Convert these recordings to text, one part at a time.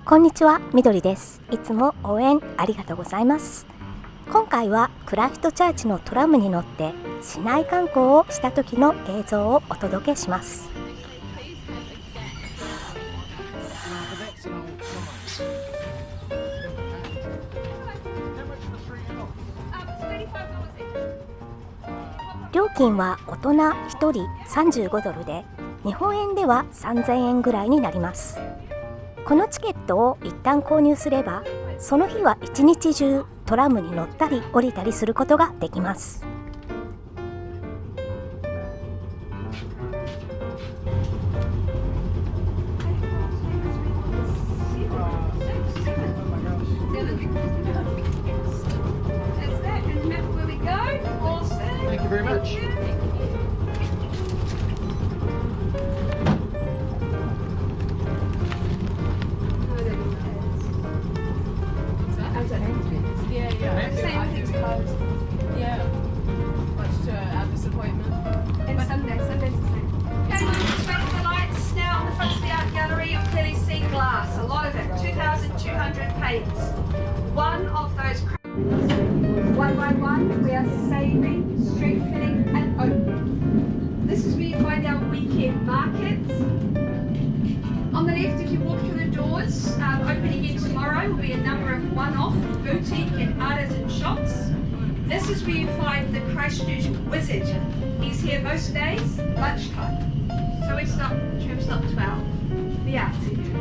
こんにちは、みどりです。いつも応援ありがとうございます。今回はクライストチャーチのトラムに乗って市内観光をした時の映像をお届けします。料金は大人1人35ドルで、日本円では3000円ぐらいになります。このチケットを一旦購入すれば、その日は一日中トラムに乗ったり降りたりすることができます。Thank you very much. Same thing's closed. Yeah. Much to our disappointment. And Sunday's the same. Okay, let's wait for the lights. Now on the front of the art gallery, you'll clearly see glass. A lot of it, 2,200 paints. One of those. One by one, we are saving, strengthening, and opening. This is where you find our weekend markets. On the left, if you walk through the doors, opening again tomorrow will be a number of one-off boutique and artisan shops. This is where you find the Christchurch Wizard. He's here most days, lunchtime. So we stop, trim stop 12. The art centre.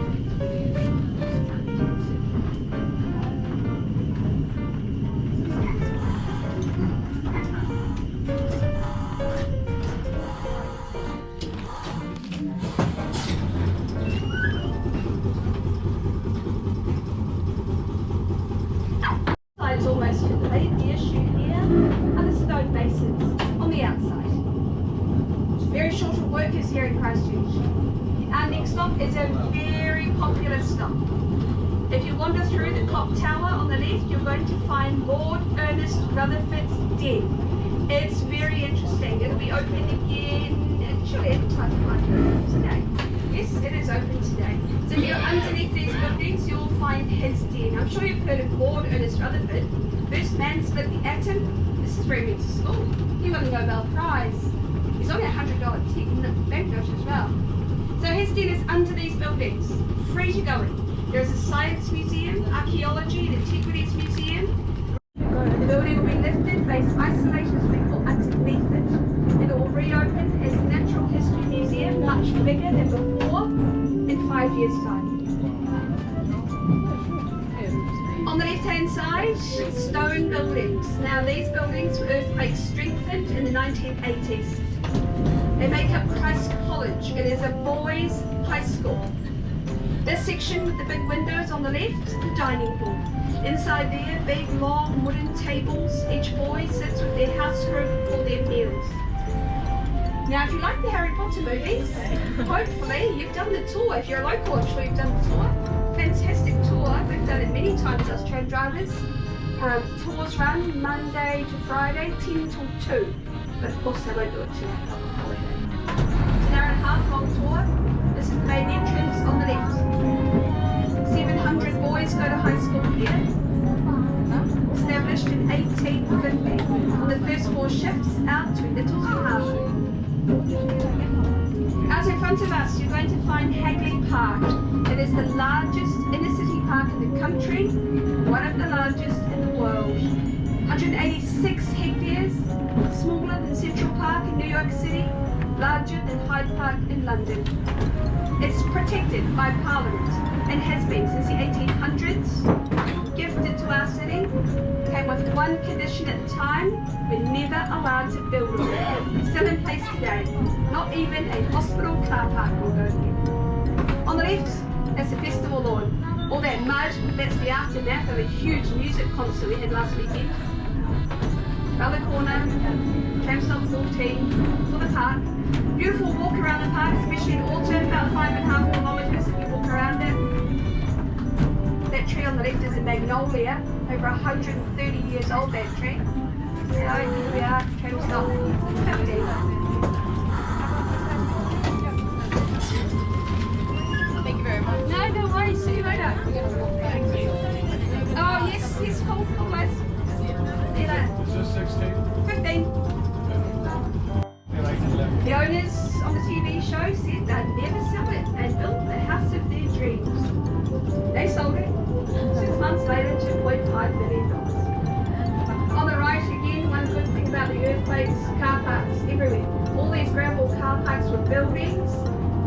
Is almost complete. The issue here are the stone basins on the outside. Very short of workers here in Christchurch. Our next stop is a very popular stop. If you wander through the clock tower on the left, you're going to find Lord Ernest Rutherford's Den. It's very interesting. It'll be opening again actually any time you like today. Yes, it is open today. So if you're underneath these buildings, you'll find his den. I'm sure you've heard of Lord Ernest Rutherford. First man split the atom. This is where he went to school. He won the Nobel Prize. He's only $100 banknote as well. So his den is under these buildings, free to go in. There is a science museum, archaeology and antiquities museum. The building will be lifted, based isolated as we call underneath it. It will reopen as a natural history museum, much bigger than before, in 5 years' time. On the left-hand side, stone buildings. Now these buildings were earthquake strengthened in the 1980s. They make up Christ College. It is a boys' high school. This section with the big windows on the left, the dining hall. Inside there, big long wooden tables. Each boy sits with their house group for their meals. Now, if you like the Harry Potter movies, hopefully you've done the tour. If you're a local, I'm sure you've done the tour. Fantastic tour. We've done it many times as tram drivers. Tours run Monday to Friday, 10 till 2. But of course, they won't do it today. It's an hour and a half long tour. This is the main entrance on the left. 700 boys go to high school here. Established in 1850 on the first 4 ships out to Littleton Harbour. Out in front of us, you're going to find Hagley Park. It is the largest inner city park in the country, one of the largest in the world. 186 hectares, smaller than Central Park in New York City, larger than Hyde Park in London. It's protected by Parliament and has been since the 1800s. Gifted to our city, came with one condition at the time: we're never allowed to build on it. Still in place today. Not even a hospital car park will go here. On the left, that's the festival lawn. All that mud, that's the aftermath of a huge music concert we had last weekend. Around the corner, tram stop 14 for the park. Beautiful walk around the park, especially in autumn, about 5.5 kilometres if you walk around it. That tree on the left is a magnolia, over 130 years old, that tree. So here we are, tram stop 15. Thank you very much. No worries, see you later. wife said they'd never sell it and built the house of their dreams. They sold it. 6 months later, $2.5 million. On the right again, one good thing about the earthquakes, car parks everywhere. All these gravel car parks were buildings.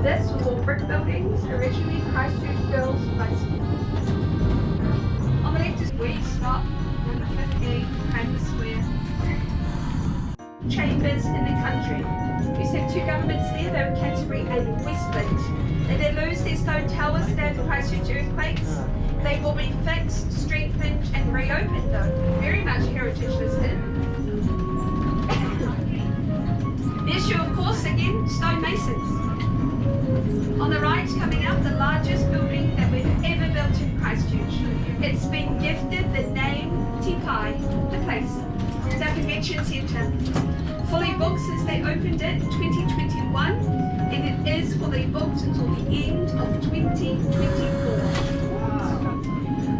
This was all brick buildings, originally Christchurch Girls' High School. On the left is we stop, number 15, Kramer Square. Chambers in the country. We used to have 2 governments there, they were Canterbury and Westland. They did lose their stone towers after Christchurch earthquakes. They will be fixed, strengthened and reopened though. Very much heritage listed. The issue of course again, stonemasons. On the right coming up, the largest building that we've ever built in Christchurch. It's been gifted the name Te Pai, the place. It's our convention centre. Fully booked since they opened it in 2021 and it is fully booked until the end of 2024.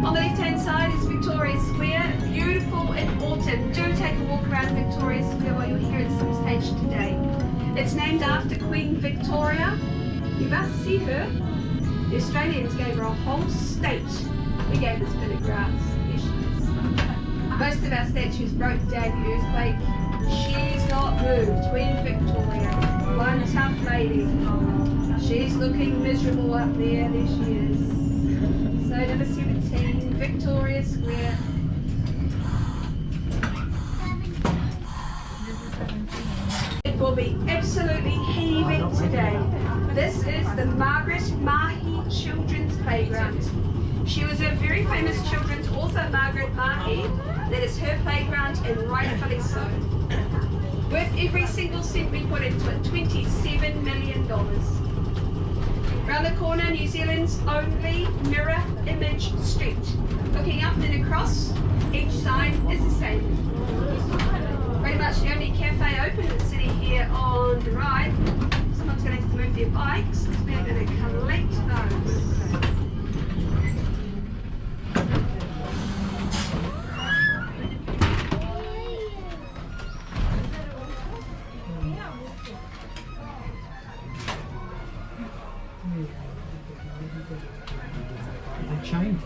On the left hand side is Victoria Square, beautiful in autumn. Do take a walk around Victoria Square while you're here at some stage today. It's named after Queen Victoria. You must see her. The Australians gave her a whole state. We gave this bit of grass. There she is. Most of our statues broke down the earthquake. She's not moved. Queen Victoria, one tough lady. She's looking miserable up there. There she is. So number 17, Victoria Square. It will be absolutely heaving today. This is the Margaret Mahi Children's Playground. She was a very famous children's author, Margaret Mahi. That is her playground and rightfully so. Worth every single cent we put into it, $27 million. Round the corner, New Zealand's only mirror image street. Looking up and across, each side is the same. Pretty much the only cafe open in the city here on the right. Someone's going to have to move their bikes because we're going to collect those. They changed.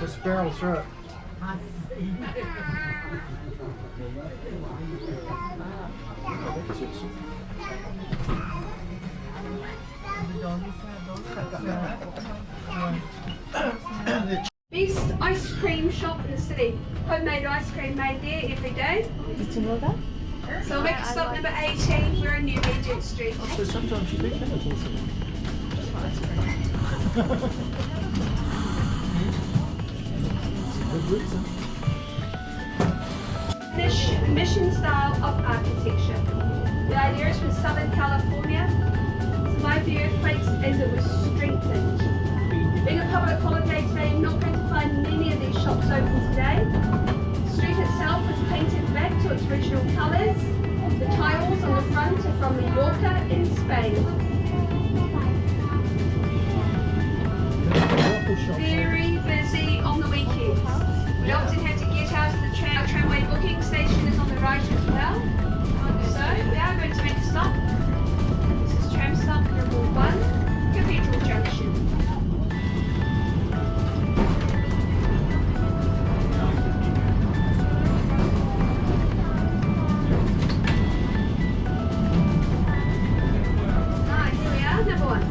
Just barrel through it. Best ice cream shop in the city. Homemade ice cream made there every day. Did you know that? So we'll make a stop number 18. We're in New Regent Street. So sometimes you do that also. Mission style of architecture. The idea is from Southern California. Survived the earthquakes as it was strengthened. Being a public holiday today, you're not going to find many of these shops open today. The street itself was painted back to its original colours. The tiles on the front are from Mallorca in Spain. Very busy on the weekends. We often had to get out of the tramway booking station is on the right as well. So we are going to make a stop. This is tram stop number 1, Cathedral Junction. Here we are, number 1.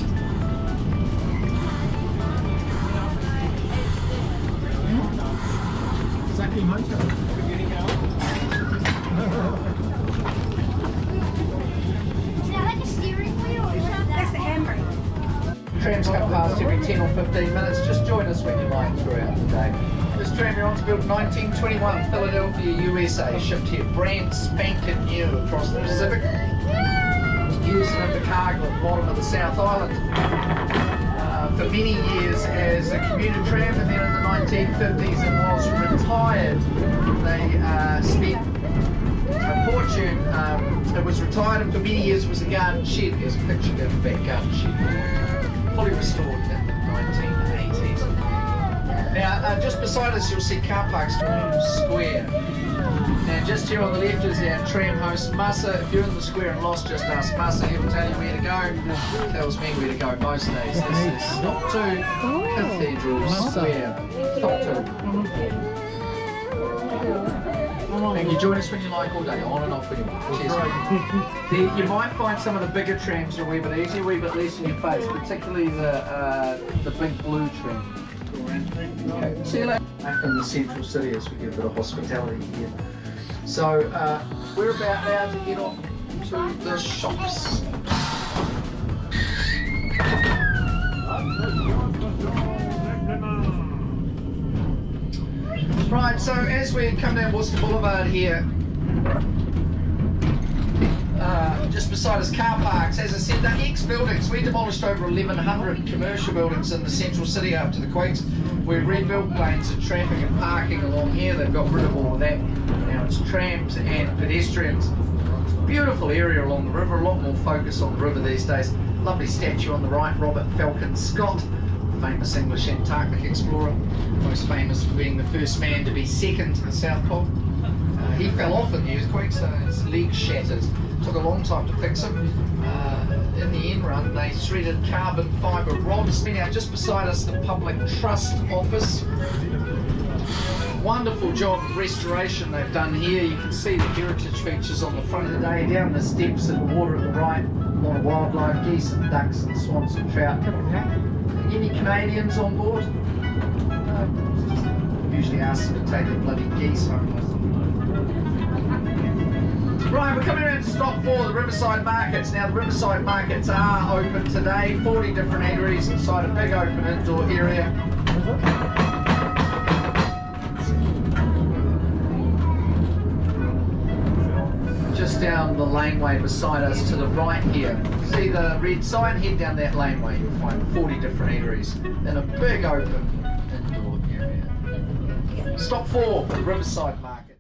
Saki Motor. That's the handbrake. Trams come past every 10 or 15 minutes. Just join us when you like throughout the day. This tram you're on was built in 1921, Philadelphia, USA. Shipped here brand spanking new across the Pacific. Was used under cargo at the bottom of the South Island for many years as a commuter tram, and then in the 1950s it was retired. They spent a fortune. It was retired, and for many years it was a garden shed. There's a picture of the back garden shed. Fully restored in the 1980s. Now, just beside us you'll see car parks square. And just here on the left is our tram host Masa. If you're in the square and lost, just ask Masa, he will tell you where to go. He tells me where to go most days. This is Stop 2 Cathedral Square. Stop 2. And you join us when you like all day, on and off when you want. Cheers. You might find some of the bigger trams are a wee bit easier, a wee bit less in your face, particularly the big blue tram. Okay, see you later. Back in the central city as we get a bit of hospitality here. So we're about now to head on to the shops. Right, so as we come down Worcester Boulevard here, just beside us car parks, as I said, they're ex-buildings. We demolished over 1,100 commercial buildings in the central city after the quakes. We rebuilt lanes of traffic and parking along here. They've got rid of all of that. Now it's trams and pedestrians. Beautiful area along the river, a lot more focus on the river these days. Lovely statue on the right, Robert Falcon Scott, famous English Antarctic explorer, most famous for being the first man to be second to the South Pole. He fell off in the earthquake, so his leg shattered. Took a long time to fix him. In the end run, they threaded carbon fibre rods. Now, just beside us, the Public Trust Office. Wonderful job of restoration they've done here. You can see the heritage features on the front of the day. Down the steps in the water at the right, a lot of wildlife, geese and ducks and swans and trout. Any Canadians on board? No. Usually ask them to take their bloody geese home with them. Right, we're coming around to stop 4, the Riverside Markets. Now, the Riverside Markets are open today. 40 different eateries inside a big open indoor area. Just down the laneway beside us to the right here. See the red sign? Head down that laneway. You'll find 40 different eateries in a big open indoor area. Stop 4 for the Riverside Market.